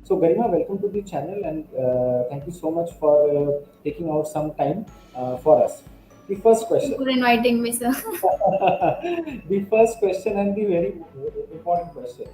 So, Garima, welcome to the channel and thank you so much for taking out some time for us. The first Thank you question, for inviting me, sir. the first question and the very important question: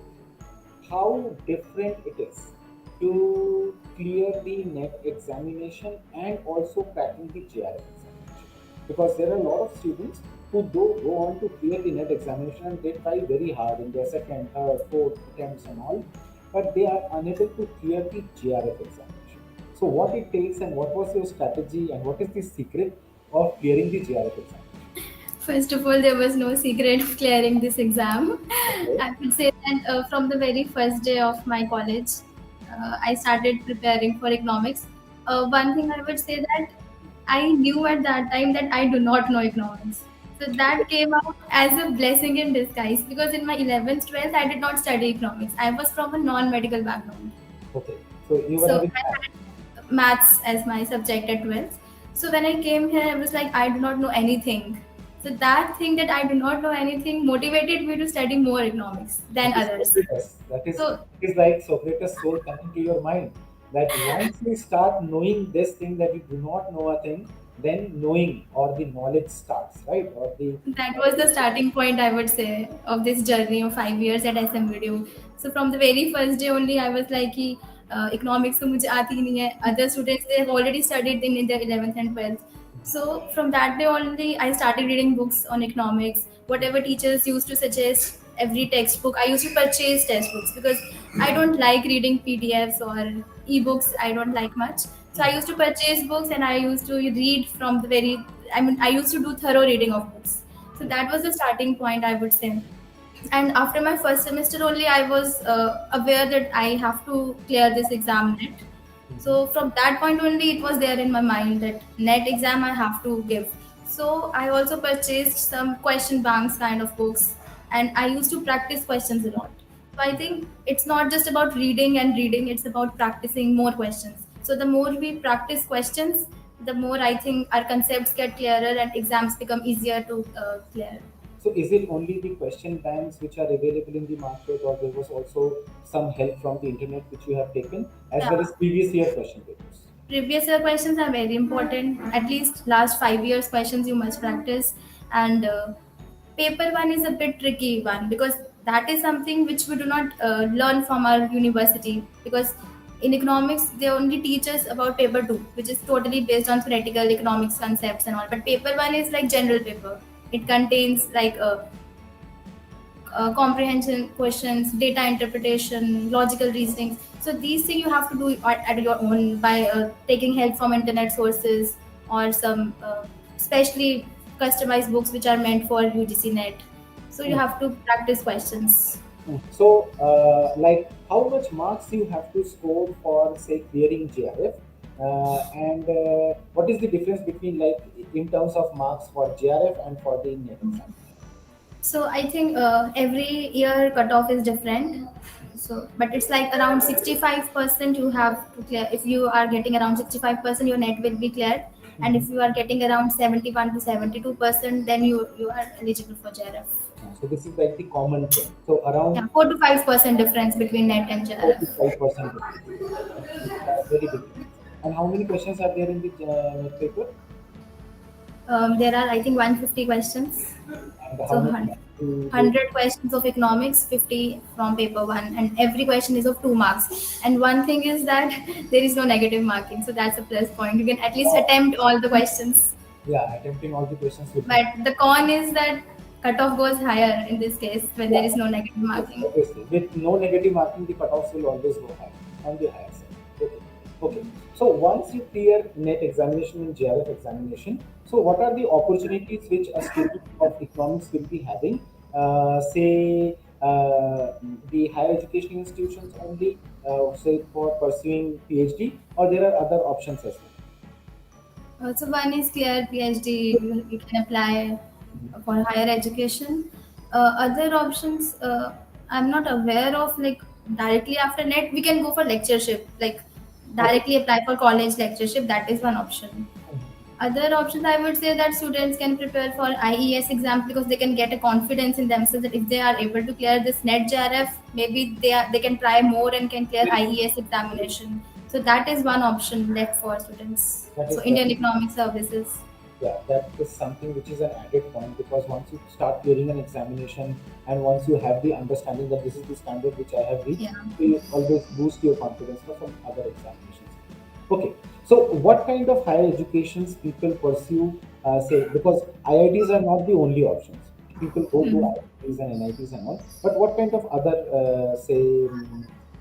how different it is to clear the net examination and also cracking the JRF examination? Because there are a lot of students who do go on to clear the net examination and they try very hard in their second, third, fourth attempts and all, but they are unable to clear the JRF examination. So, what it takes and what was your strategy and what is the secret of clearing the JRF examination? First of all, there was no secret of clearing this exam. Okay. I would say that from the very first day of my college, I started preparing for economics. One thing I would say that I knew at that time that I do not know economics. So that came out as a blessing in disguise because in my 11th, 12th, I did not study economics. I was from a non-medical background. Okay. So, you were So having I math. had maths as my subject at 12th. So when I came here, I was like, I do not know anything. So that thing that I do not know anything motivated me to study more economics than That is others. Socrates. So It is like Socrates' soul coming to your mind. That once you start knowing this thing that you do not know a thing, then knowing or the knowledge starts, right? Or the that was the starting point, I would say, of this journey of 5 years at SMVD. So from the very first day only, I was like, कि, economics तो मुझे आती ही नहीं है. Other students they have already studied in their 11th and 12th. So from that day only, I started reading books on economics. Whatever teachers used to suggest, every textbook, I used to purchase textbooks because I don't like reading PDFs or ebooks. I don't like much. So I used to purchase books and I used to read from the very. I mean, I used to do thorough reading of books. So that was the starting point, I would say. And after my first semester only, I was aware that I have to clear this exam net. So from that point only, it was there in my mind that net exam I have to give. So I also purchased some question banks kind of books, and I used to practice questions a lot. So I think it's not just about reading and reading; it's about practicing more questions. So the more we practice questions, the more I think our concepts get clearer and exams become easier to clear. so is it only the question banks which are available in the market, or there was also some help from the internet which you have taken, as well Yeah. as previous year question papers? Previous year questions are very important. At least last 5 years questions you must practice. And paper one is a bit tricky one because that is something which we do not learn from our university, because in economics they only teach us about paper two, which is totally based on theoretical economics concepts and all. But paper one is like general paper. It contains like comprehension questions, data interpretation, logical reasoning. So these things you have to do at your own by taking help from internet sources or some specially customized books which are meant for UGC net. So you Hmm. have to practice questions. So, like, how much marks you have to score for, say, clearing JRF, and what is the difference between, like, in terms of marks for JRF and for the net exam? So I think every year cutoff is different. So, but it's like around 65% you have to clear. If you are getting around 65%, your net will be cleared. And Mhm. if you are getting around 71 to 72%, then you are eligible for JRF. So this is like the common thing. So around Yeah, 4 to 5% difference between net and JRF. 45% difference. It's a very big difference. And how many questions are there in the net paper? There are, I think, 150 questions. And how So many to go? 100 questions of economics, 50 from paper one, and every question is of 2 marks. And one thing is that there is no negative marking, so that's a plus point. You can at least attempt all the questions. Yeah, attempting all the questions with But the con is that cutoff goes higher in this case when there yeah, is no negative yes, marking. obviously. With no negative marking, the cutoffs will always go high on the higher side. Okay. Okay. So once you clear net examination and JRF examination, so what are the opportunities which a student of economics will be having? Say the higher education institutions only, say for pursuing PhD, or there are other options as well. So one is clear PhD, you can apply for higher education. Other options, I'm not aware of, like directly after net, we can go for lectureship, like Okay. directly apply for college lectureship. That is one option. Other options, I would say that students can prepare for IES exams because they can get a confidence in themselves that if they are able to clear this net JRF, maybe they can try more and can clear IES examination. So that is one option left for students. That So is that. Indian Economic Services. Yeah, that is something which is an added point, because once you start clearing an examination and once you have the understanding that this is the standard which I have reached, Yeah. you always boost your confidence for some other examinations. Okay, so what kind of higher educations people pursue? Say, because IITs are not the only options. People go to Hmm. IITs and NITs and all, but what kind of other say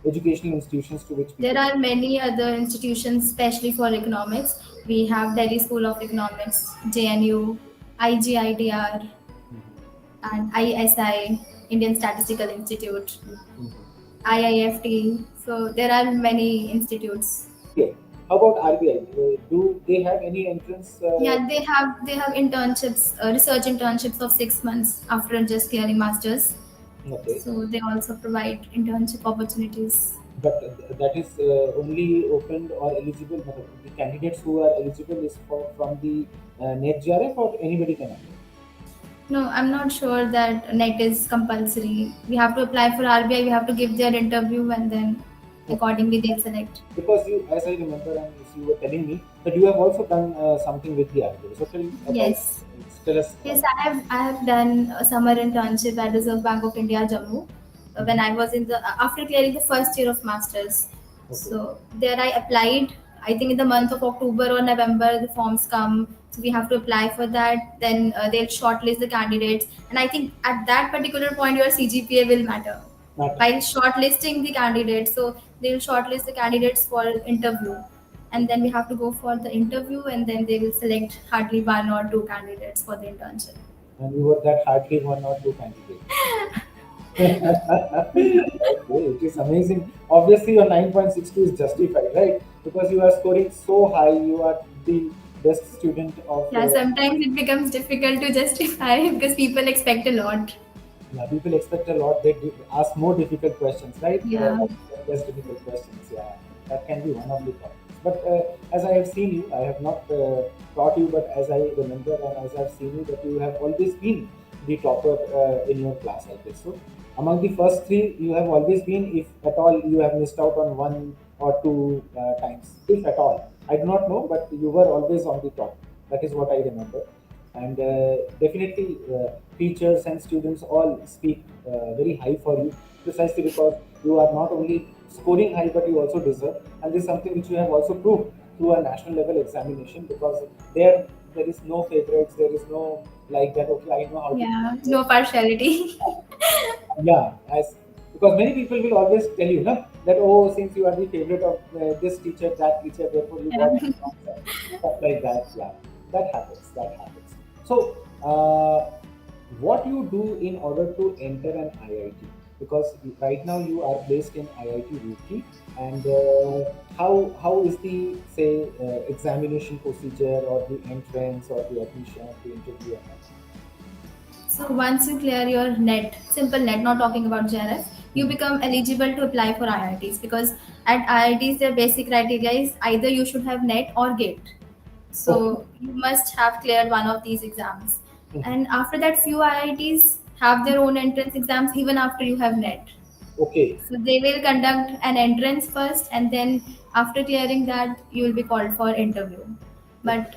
educational institutions to which There people? are many other institutions, especially for economics. We have Delhi School of Economics, JNU, IGITR, and ISI, Indian Statistical Institute, Mhm. IIFT. So there are many institutes. RBI. How about RBI? Do they have any entrance? Yeah, they have internships, research internships of 6 months after just clearing masters. Okay, So they also provide internship opportunities. but that is only opened or eligible. The candidates who are eligible is from the net JRF, or anybody can apply. No, I'm not sure that NET is compulsory. We have to apply for RBI. We have to give their interview, and then Okay. accordingly they'll select. Because you, as I remember, and as you were telling me that you have also done something with the RBI. So tell about, Yes. tell us Yes, about. I have done a summer internship at Reserve Bank of India, Jammu, when Mhm. I was in the after clearing the first year of masters. Okay. So there I applied. I think in the month of October or November the forms come, so we have to apply for that. Then they'll shortlist the candidates, and I think at that particular point your CGPA will matter Matter. while shortlisting the candidates. So they'll shortlist the candidates for interview, and then we have to go for the interview, and then they will select hardly one or two candidates for the internship. And you were that hardly one or two candidates. Okay, it is amazing. Obviously, your 9.62 is justified, right? Because you are scoring so high, you are the best student of. Yeah, sometimes it becomes difficult to justify because people expect a lot. Yeah, people expect a lot. They ask more difficult questions, right? Yeah. Less difficult questions. Yeah, that can be one of the problems. But as I have seen you, I have not taught you, but as I remember and as I have seen you, that you have always been the topper in your class, I guess. So, among the first three, you have always been. If at all, you have missed out on one or two times, if at all. I do not know, but you were always on the top. That is what I remember. And definitely, teachers and students all speak very high for you, precisely because you are not only scoring high, but you also deserve. And this is something which you have also proved through a national level examination, because there is no favorites, there is no like that. Okay, I know how to. Yeah, no partiality. Yeah, as because many people will always tell you, no, that oh, since you are the favorite of this teacher, that teacher, therefore you got Yeah. stuff like that. Yeah, that happens. That happens. So, what you do in order to enter an IIT? Because right now you are based in IIT Roorkee, and how is the say examination procedure, or the entrance, or the admission, the interview, and all? So once you clear your net, simple net, not talking about JRF, you Mhm. become eligible to apply for IITs because at IITs their basic criteria is either you should have net or GATE. Okay. So you must have cleared one of these exams. Mhm. And after that, few IITs have their own entrance exams even after you have net. Okay. So they will conduct an entrance first, and then after clearing that, you will be called for interview. Okay. But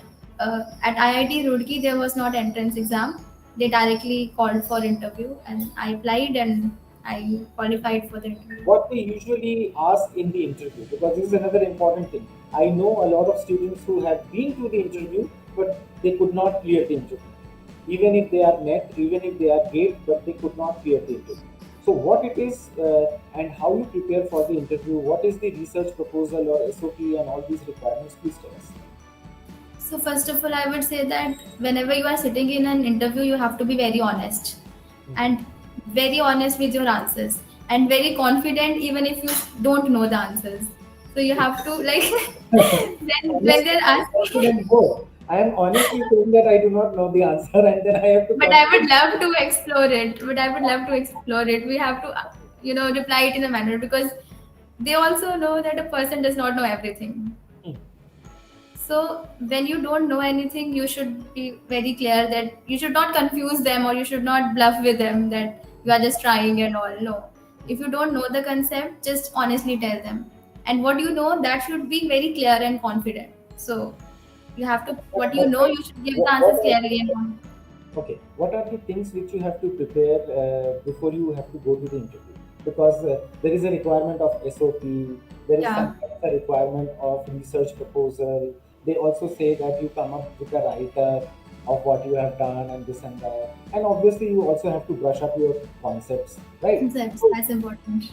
at IIT Roorkee, there was not entrance exam. They directly called for interview, and I applied and I qualified for the interview. What they usually ask in the interview, because this is another important thing. I know a lot of students who have been to the interview, but they could not clear the interview, even if they are net, even if they are gate, but they could not clear the interview. So what it is, and how you prepare for the interview, what is the research proposal or SOP and all these requirements, please tell us. So first of all, I would say that whenever you are sitting in an interview, you have to be very honest and very honest with your answers and very confident even if you don't know the answers. So you have to like when Honestly, they're I'm asking. confident. No, I am honestly saying that I do not know the answer, and then I have to But I would confidently. love to explore it. But I would love to explore it. We have to, reply it in a manner because they also know that a person does not know everything. So when you don't know anything, you should be very clear that you should not confuse them or you should not bluff with them that you are just trying and all. No. If you don't know the concept, just honestly tell them. And what you know, that should be very clear and confident. So you have to, what you know, you should give the What answers are clearly and confident. Okay, what are the things which you have to prepare before you have to go to the interview? Because there is a requirement of SOP, there is Yeah, sometimes a requirement of research proposal. They also say that you come up with a writer of what you have done and this and that. And obviously, you also have to brush up your concepts, right? that's important.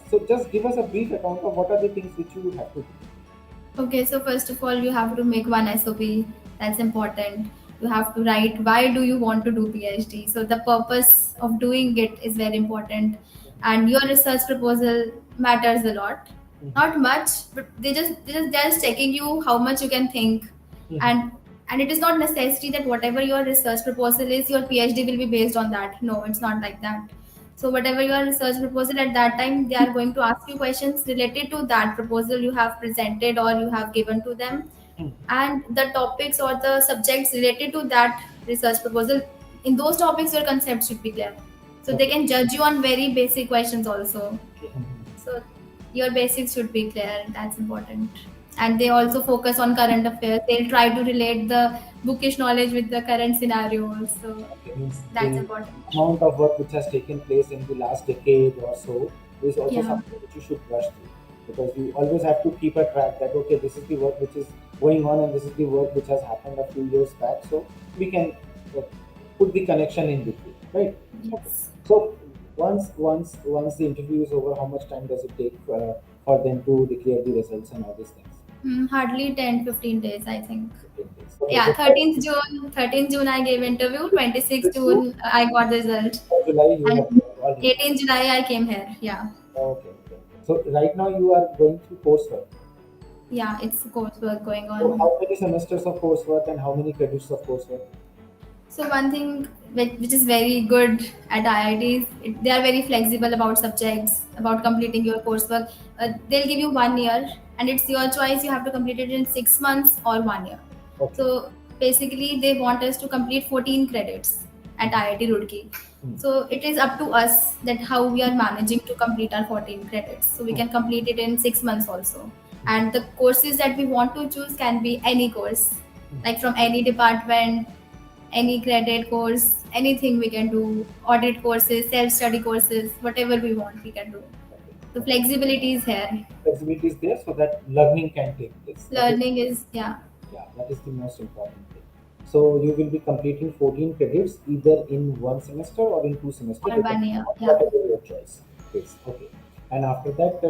So just give us a brief account of what are the things which you have to do. Okay, so first of all, you have to make one SOP. That's important. You have to write why do you want to do PhD. So the purpose of doing it is very important, and your research proposal matters a lot. Mhm. Not much, but they're just checking you how much you can think, Mhm. and and it is not necessary that whatever your research proposal is, your PhD will be based on that. No, it's not like that. So whatever your research proposal at that time, they are going to ask you questions related to that proposal you have presented or you have given to them, Mhm. and the topics or the subjects related to that research proposal. In those topics, your concept should be clear. So they Okay. can judge you on very basic questions also. Mhm. So your basics should be clear. That's important. And they also focus on current affairs. They'll try to relate the bookish knowledge with the current scenarios. So Okay, means that's the important. amount of work which has taken place in the last decade or so is also Yeah. something which you should brush through, because you always have to keep a track that okay, this is the work which is going on and this is the work which has happened a few years back, so we can uh, put the connection in between, right? Okay. Yes. So once the interview is over, how much time does it take for them to declare the results and all these things? Hardly 10-15 days, I think. 15 days. Okay, Yeah, so 13th June I gave interview, 26th first June June I got the result, or July you have and all the. 18th July I came here. Yeah. Okay, okay. So right now you are going through coursework. Yeah, it's coursework going So on. how many semesters of coursework and how many credits of coursework? So one thing which is very good at IITs, they are very flexible about subjects, about completing your coursework. They'll give you 1 year, and it's your choice. You have to complete it in 6 months or 1 year. Okay. So basically, they want us to complete 14 credits at Mhm. IIT Roorkee. Mhm. So it is up to us that how we are managing to complete our 14 credits. So we Mhm. can complete it in 6 months also. And the courses that we want to choose can be any course, Mhm. like from any department, any credit course, anything we can do, audit courses, self-study courses, whatever we want, we can do. Okay. The Okay. flexibility is here. Flexibility is there so that learning can take place. That is, Learning is, yeah, yeah, that is the most important thing. So you will be completing 14 credits either in one semester or in two semesters, or depending 1 year, on yeah. whatever your choice is. Okay. And after that,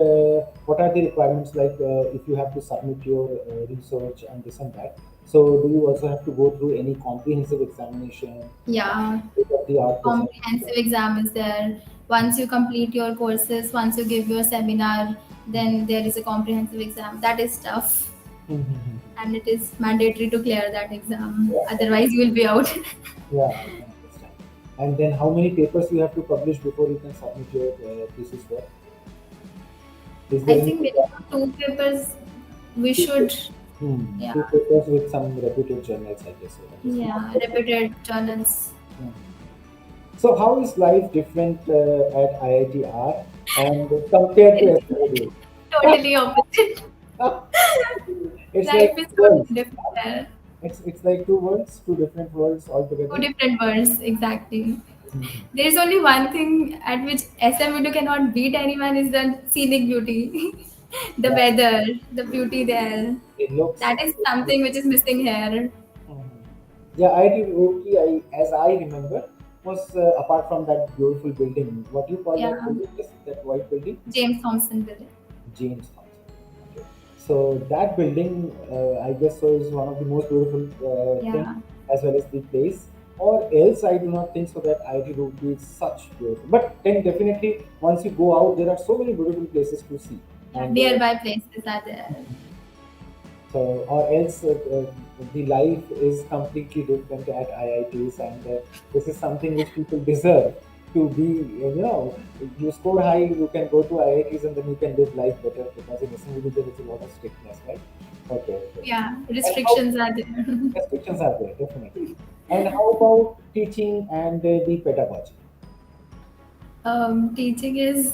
what are the requirements like if you have to submit your research and this and that? So do you also have to go through any comprehensive examination, Yeah, state of the art comprehensive presentation? exam is there. Once you complete your courses, once you give your seminar, then there is a comprehensive exam. That is tough, Mhm. and it is mandatory to clear that exam. Yeah, Otherwise, you will be out. yeah, I can understand. And then how many papers you have to publish before you can submit your thesis work? Is there I any think minimum two papers we should, yeah, two papers with some reputed journals, I guess. So that is yeah, reputed journals. Mhm. So how is life different at IITR and compared to It's SMVD? totally opposite. It's Life like is two totally worlds. different there. It's like two worlds, two different worlds Two altogether. different worlds, exactly. Mhm. There is only one thing at which SMU cannot beat anyone is the scenic beauty, the Yeah, weather, the beauty there. it looks. That is something which is missing here. Mhm. Yeah, IIT Roorkee, as I remember, was apart from that beautiful building. What do you call that Yeah, building? That white building? James Thompson building. James Thompson. Okay. So that building, I guess, so is one of the most beautiful thing, Yeah, as well as the place. Or else, I do not think so that IIT Roorkee is such beautiful. But then definitely, once you go out, there are so many beautiful places to see. yeah. And Nearby places are there. so, or else the life is completely different at IITs, and this is something which people deserve. to be, you score high, you can go to IITs and then you can live life better, because in SMVD there is a lot of strictness, right? Okay, okay. Yeah, And how restrictions are there. restrictions are there, definitely. And how about teaching and the pedagogy? Teaching is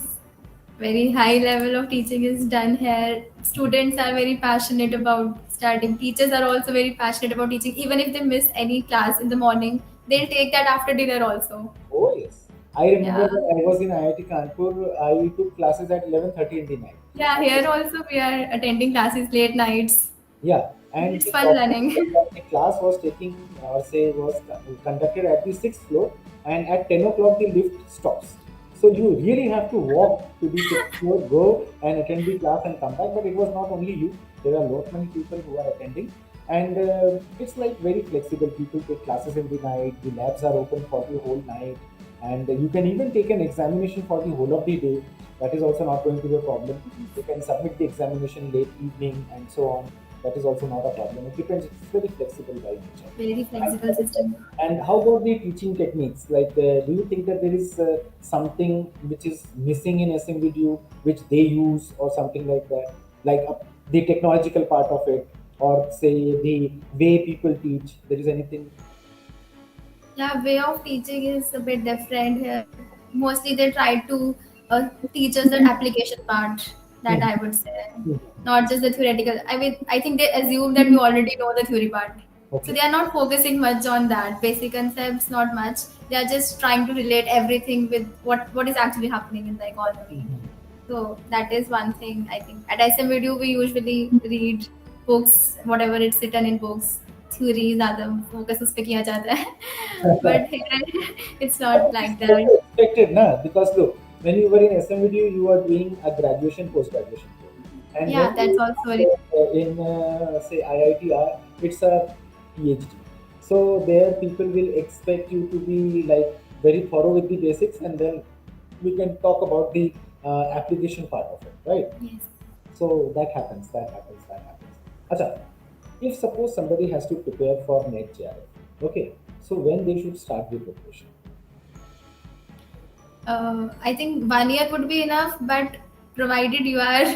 very high level of teaching is done here. Students are very passionate about studying. Teachers are also very passionate about teaching. Even if they miss any class in the morning, they'll take that after dinner also. Oh yes, I remember Yeah. when I was in IIT Kanpur, I took classes at 11:30 in the night. Yeah, here also we are attending classes late nights. Yeah, and It's fun learning. the class was taking, or say, was conducted at the sixth floor, and at 10 o'clock the lift stops. So you really have to walk to the sixth floor, go and attend the class and come back. But it was not only you; there are lot many people who are attending, and it's like very flexible. People take classes in the night. The labs are open for the whole night, and you can even take an examination for the whole of the day. That is also not going to be a problem. You can submit the examination late evening and so on. That is also not a problem. It depends. It's very flexible by nature. Very flexible system. And how about the teaching techniques? Like, do you think that there is something which is missing in SMVDU which they use or something like that? Like the technological part of it, or say the way people teach. There is anything? Yeah, way of teaching is a bit different here. Mostly they try to teach us the application part, that Mhm. I would say, Mhm. not just the theoretical. I mean, I think they assume that we already know the theory part. So Okay. they are not focusing much on that. Basic concepts, not much. They are just trying to relate everything with what is actually happening in the economy. Mhm. So that is one thing I think. At SMVDU, we usually read books, whatever it's written in books. Theories ज़्यादा focus उस पे किया जाता है. But here, it's not It's like that. also expected, na? Because look, when you were in SMVDU, you are doing a graduation, post-graduation course, and when Yeah, that's you also very. in say IITR, it's a PhD. So there, people will expect you to be like very thorough with the basics, and then we can talk about the application part of it, right? Yes. So that happens, that happens, that happens. Acha, if suppose somebody has to prepare for NET JRF, okay, so when they should start the preparation? I think 1 year would be enough, but provided you are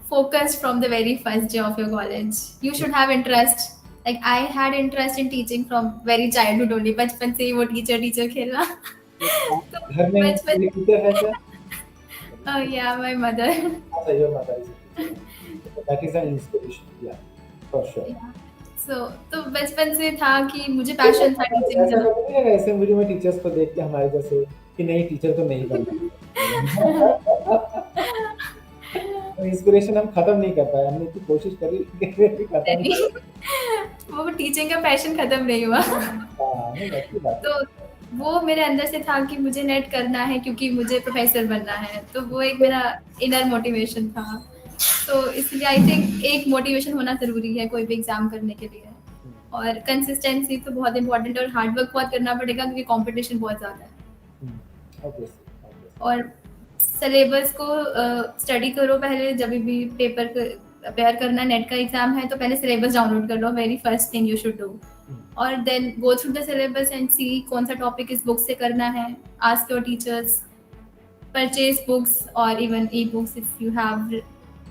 focused from the very first day of your college, you should have interest. Like I had interest in teaching from very childhood only. बचपन से ही वो teacher teacher खेलना. तो घर में बचपन. कोई teacher है क्या? Yeah, my mother. अच्छा, your mother is a teacher. Okay, that is an inspiration. Yeah, for sure. Yeah. तो बचपन से था कि मुझे तो पैशन था टीचिंग ऐसा का. कभी नहीं लगा ऐसे वीडियो में टीचर्स को देख के हमारे जैसे कि नहीं, टीचर तो नहीं बनना? इंस्पिरेशन हम खत्म नहीं कर पाए, हमने इतनी कोशिश करी लेकिन खत्म नहीं, नहीं। वो टीचिंग का पैशन खत्म नहीं हुआ. हाँ, नहीं अच्छी बात है। तो वो मेरे अंदर से था कि मुझे नेट करना है क्योंकि मुझे प्रोफेसर बनना है. तो वो एक मेरा इनर मोटिवेशन था. तो इसलिए आई थिंक एक मोटिवेशन होना ज़रूरी है कोई भी एग्ज़ाम करने के लिए. और कंसिस्टेंसी तो बहुत इम्पोर्टेंट है और हार्ड वर्क बहुत करना पड़ेगा क्योंकि कंपटीशन बहुत ज़्यादा है. Obviously, obviously. और सिलेबस को स्टडी करो पहले. जब भी पेपर प्रिपेयर करना, नेट का एग्जाम है तो पहले सिलेबस डाउनलोड कर लो. Very first thing you should do. और then go through the syllabus and see कौन सा टॉपिक इस बुक से करना है. Ask your teachers. Purchase books or even e-books if you have.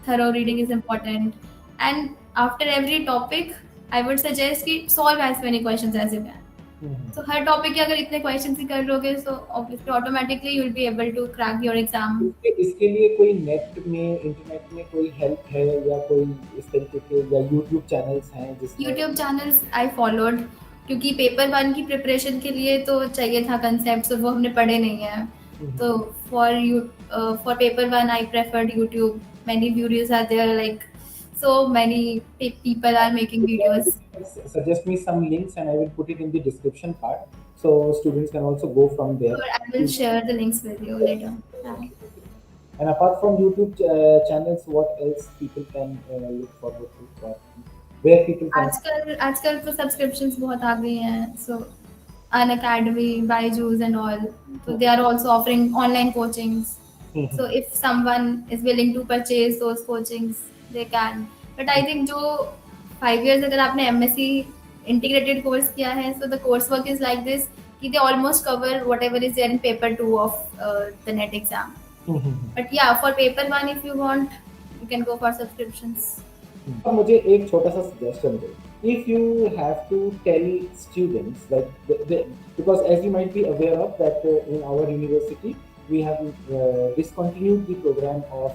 Thorough reading is important. And after every topic, I would suggest कि solve as many questions as you can. So हर topic के अगर इतने question ही कर लोगे तो obviously automatically you will be able to crack your exam. इसके लिए कोई नेट में, इंटरनेट में कोई हेल्प है, या कोई इस तरीके के, या यूट्यूब चैनल्स हैं जिसमें? यूट्यूब चैनल्स आई फॉलोड क्योंकि पेपर 1 की प्रिपरेशन के लिए तो चाहिए था कंसेप्ट, और वो हमने पढ़े नहीं है. तो for paper 1 I preferred YouTube. Many videos are there, like so many people are making videos. Suggest me some links and I will put it in the description part, so students can also go from there. Or I will share the links with you later. Yeah. And apart from YouTube channels, what else people can look forward to, or where people can? आजकल तो subscriptions बहुत आ गई हैं. So Unacademy, Byju's and all. So they are also offering online coachings. So if someone is willing to purchase those coachings, they can. But I think जो 5 years अगर आपने M.Sc integrated course किया है, so the course work is like this they almost cover whatever is there in paper 2 of the net exam. But yeah, for paper 1, if you want, you can go for subscriptions. अब मुझे एक छोटा सा suggestion दो. If you have to tell students like because as you might be aware of that in our university we have discontinued the program of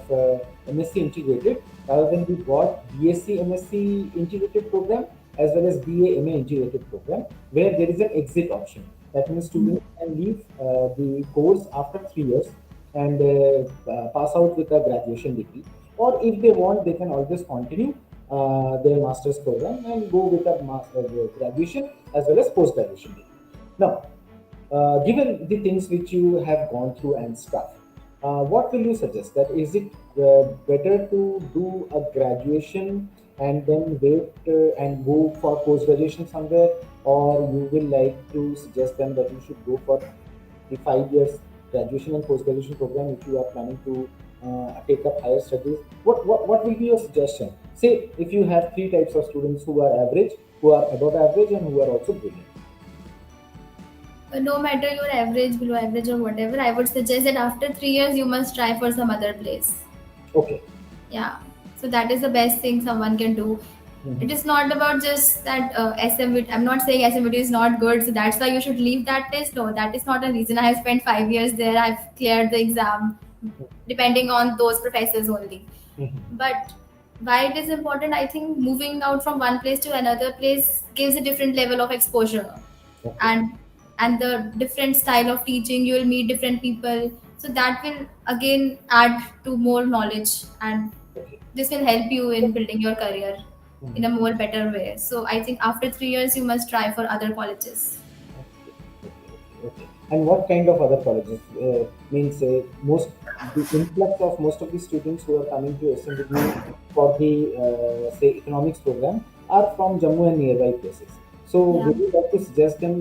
M.Sc integrated. Rather than we bought B.Sc M.Sc integrated program as well as BA MA integrated program where there is an exit option. That means students can leave the course after 3 years and pass out with a graduation degree, or if they want they can always continue their master's program and go with a master graduation as well as post graduation degree. Now, given the things which you have gone through and stuff, what will you suggest? That is it better to do a graduation and then wait and go for post graduation somewhere, or you will like to suggest them that you should go for the 5 years graduation and post graduation program if you are planning to take up higher studies? What will be your suggestion? Say if you have three types of students who are average, who are above average, and who are also brilliant. No matter your average, below average, or whatever, I would suggest that after 3 years, you must try for some other place. Okay. Yeah. So that is the best thing someone can do. It is not about just that SMVD. I'm not saying SMVD is not good, so that's why you should leave that test. No, that is not a reason. I have spent 5 years there. I've cleared the exam, depending on those professors only. But why it is important, I think moving out from one place to another place gives a different level of exposure, Okay. and the different style of teaching. You will meet different people, so that will again add to more knowledge, and Okay. this will help you in building your career in a more better way. So I think after 3 years you must try for other colleges. Okay, okay. And what kind of other colleges? Means most the influx of most of the students who are coming to SMVD for the say economics program are from Jammu and nearby places. So Yeah. would you like to suggest them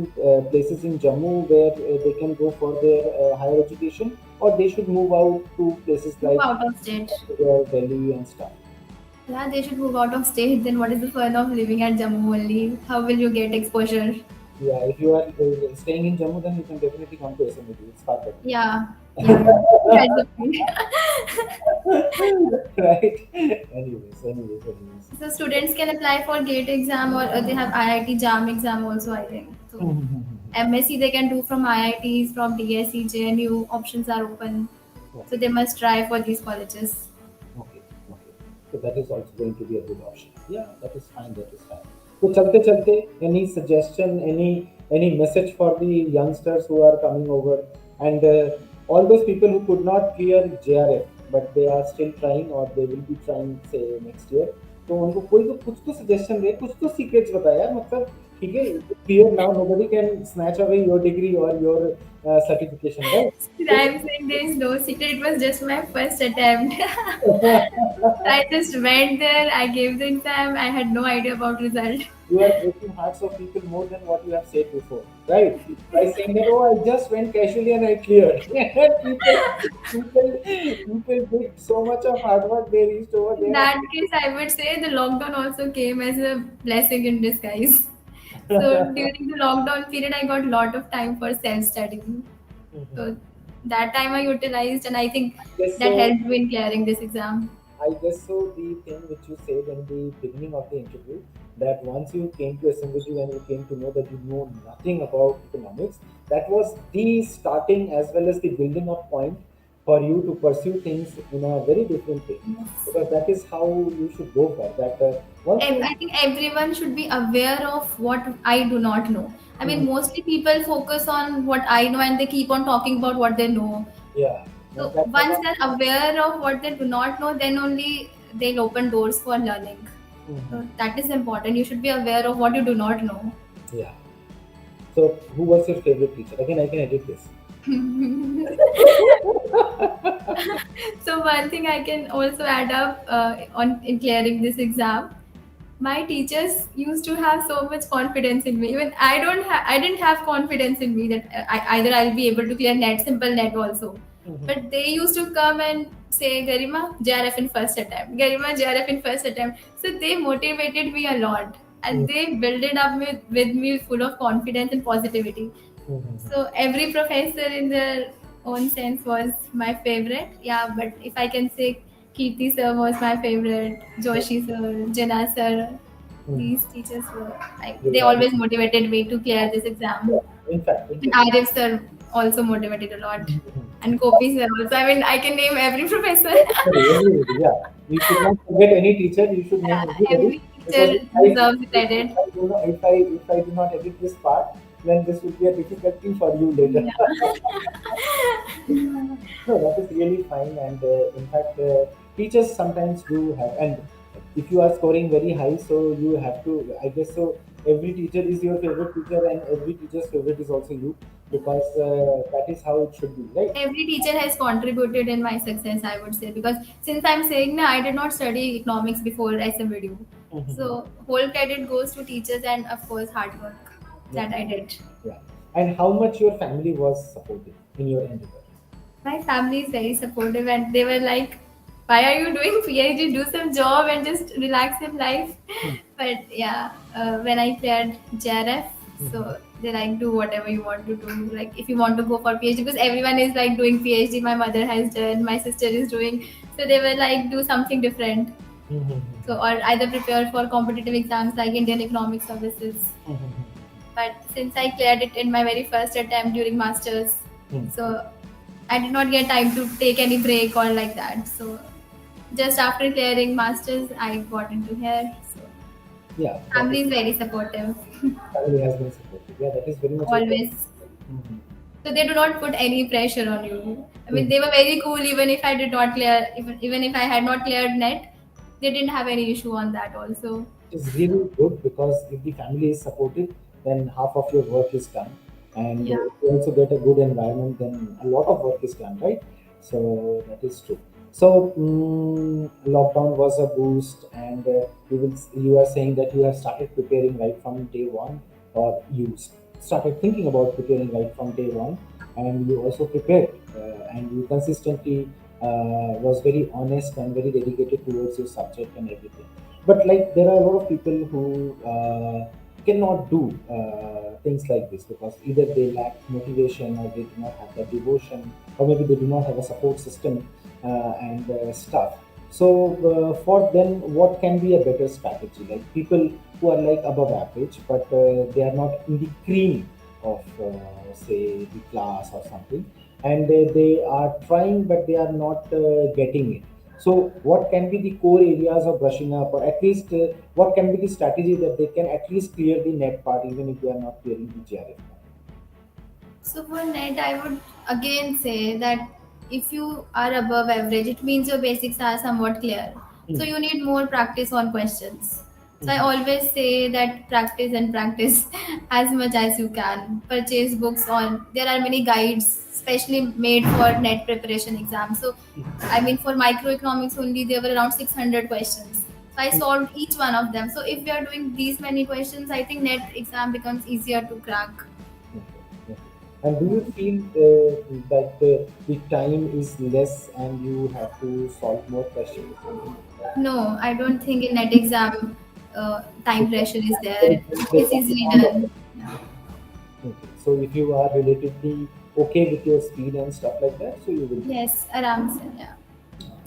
places in Jammu where they can go for their higher education, or they should move out to places Move like out of state. Delhi and stuff? Yeah, they should move out of state. Then what is the fun of living at Jammu only? How will you get exposure? Yeah, if you are staying in Jammu, then you can definitely come to SMVD. It's far better. Yeah, yeah. That's the point. Right? Anyways. So students can apply for GATE exam, or they have IIT JAM exam also, I think. So M.Sc they can do from IITs, from DSC, JNU. Options are open. So they must try for these colleges. Okay, okay. So that is also going to be a good option. Yeah, that is fine. That is fine. So chalte chalte, any suggestion, any message for the youngsters who are coming over, and all those people who could not clear JRF but they are still trying or they will be trying say next year. तो उनको कोई तो कुछ तो suggestion दे, कुछ तो secrets बता यार, मतलब ठीक है, clear now, nobody can snatch away your degree or your certification, right? I'm saying there is no secret. It was just my first attempt. I just went there. I gave the exam. I had no idea about result. You are breaking hearts of people more than what you have said before, right? By saying that, oh, I just went casually and I cleared. people did so much of hard work. They reached over In there. that case, I would say the lockdown also came as a blessing in disguise. So during the lockdown period, I got a lot of time for self-studying. So that time I utilized, and I think Yes, that so helped me in clearing this exam. I guess so. The thing which you said in the beginning of the interview, that once you came to SMVD and you came to know that you know nothing about economics, that was the starting as well as the building up point for you to pursue things in a very different way. Yes. Because that is how you should go for that. Once you, I think everyone should be aware of what I do not know. I mean, mostly people focus on what I know and they keep on talking about what they know. yeah, So that's once they're aware of what they do not know, then only they'll open doors for learning. So that is important. You should be aware of what you do not know. yeah. So who was your favorite teacher? Again, I can edit this. So one thing I can also add up on in clearing this exam, my teachers used to have so much confidence in me. Even I didn't have confidence in me that either I'll be able to clear net, simple net also. But they used to come and say, Garima, JRF in first attempt. Garima, JRF in first attempt. So they motivated me a lot, and they built it up with me full of confidence and positivity. Mhm. So every professor in their own sense was my favorite. Yeah, but if I can say Kirti sir was my favorite, Joshi sir, Jana sir, Mhm. these teachers were like Those they are always motivated me to clear this exam. in And fact, Arif sir also motivated a lot. mhm. And Gopi sir also. I mean I can name every professor. Everybody, yeah. You should not forget any teacher. You should name everybody Every because teacher deserves credit. if I do not edit this part, then this will be a difficulty for you later. Yeah. No, that is really fine. And in fact, teachers sometimes do have. And if you are scoring very high, so you have to. I guess so. Every teacher is your favorite teacher, and every teacher's favorite is also you because that is how it should be, right? Every teacher has contributed in my success, I would say, because since I'm saying that I did not study economics before SMVD, Mhm. so whole credit goes to teachers and of course hard work Yeah, that I did. yeah. And how much your family was supportive in your endeavor? My family is very supportive and they were like, why are you doing PhD? Do some job and just relax in life. Hmm. But yeah, when I cleared JRF, Mhm. so they like do whatever you want to do. Like if you want to go for PhD, because everyone is like doing PhD. My mother has done, my sister is doing. So they were like do something different. Mhm. So or either prepare for competitive exams like Indian Economic Services. Mhm. But since I cleared it in my very first attempt during masters, Mhm. so I did not get time to take any break or like that. So just after clearing masters, I got into here. So Yeah, that is family is very supportive, family has been supportive. Yeah, that is very much important. always. Mhm. So they do not put any pressure on you. I mean, Mhm. they were very cool. Even if I did not clear, even if I had not cleared net, they didn't have any issue on that also. It is really good because if the family is supportive, then half of your work is done, and Yeah. if you also get a good environment, then a lot of work is done, right? So that is true. So lockdown was a boost, and you are saying that you have started preparing right from day one, or you started thinking about preparing right from day one, and you also prepared, and you consistently was very honest and very dedicated towards your subject and everything. But like there are a lot of people who cannot do things like this because either they lack motivation or they do not have the devotion or maybe they do not have a support system and stuff. So for them, what can be a better strategy? Like people who are like above average but they are not in the cream of say the class or something, and they are trying but they are not getting it. So, what can be the core areas of brushing up, or at least what can be the strategy that they can at least clear the net part, even if they are not clearing the JRF So for net, I would again say that if you are above average, it means your basics are somewhat clear. So part? you need more practice on questions. So I Hmm. always say that practice and practice as much as you can. Purchase books on. There are many guides, especially made for net preparation exams. So I mean, for microeconomics only, there were around 600 questions. So I Hmm. solved each one of them. So if we are doing these many questions, I think net exam becomes easier to crack. Okay, okay. And do you feel that the time is less and you have to solve more questions? Something like No, I don't think in net exam time that? pressure is There there. there It's can be easily amount of. done. Yeah. Okay. So if you are relatively okay with your speed and stuff like that, so you will do. Yes, aram se, yeah.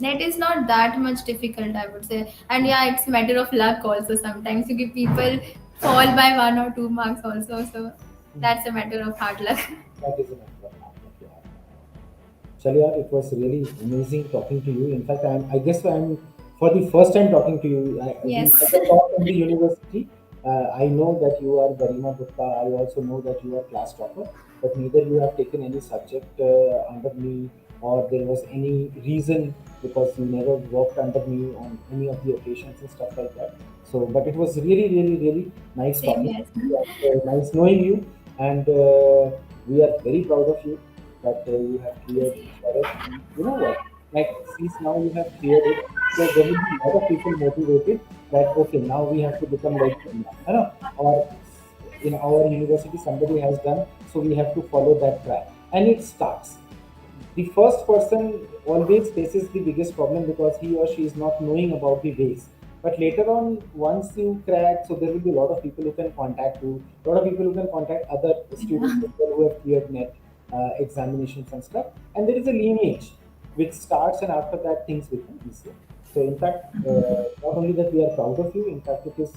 Net is not that much difficult, I would say. And yeah, it's a matter of luck also sometimes. You give people fall by 1 or 2 marks also. So Hmm. that's a matter of hard luck. That is enough for now. Okay. Chalyar, it was really amazing talking to you. In fact, I guess I'm for the first time talking to you. We Yes. never talked in the university. I know that you are Garima Gupta. I also know that you are class topper, but neither you have taken any subject under me, or there was any reason because you never worked under me on any of the occasions and stuff like that. So, but it was really, really, really nice Same talking here. to you and nice knowing you, and we are very proud of you that you have cleared the forest. And you know what? Like, since now you have cleared it, so there will be a lot of people motivated that okay, now we have to become like them now, you know? Or in our university somebody has done, so we have to follow that track. And it starts. The first person always faces the biggest problem because he or she is not knowing about the ways. But later on, once you crack, so there will be a lot of people who can contact you, a lot of people who can contact other students Yeah. as well who have cleared net examinations and stuff, and there is a lineage which starts, and after that things become easier. So in fact, not only that we are proud of you, in fact it is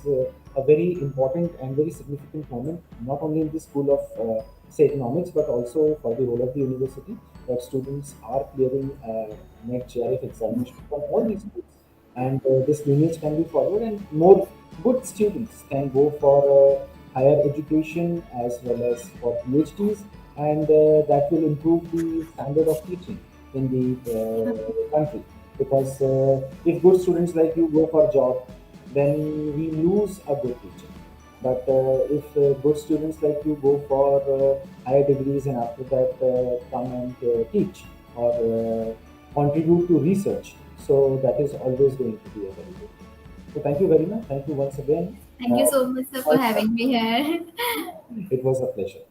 a very important and very significant moment, not only in the school of say economics, but also for the whole of the university, that students are clearing net JRF examination from all these schools, and this lineage can be followed, and more good students can go for higher education as well as for PhDs, and that will improve the standard of teaching in the country. Because if good students like you go for job, then we lose a good teacher. But if good students like you go for higher degrees and after that come and teach or contribute to research, so that is always going to be a very good thing. So thank you very much. Thank you once again. Thank you Uh, so much, sir, for having me here. it was a pleasure.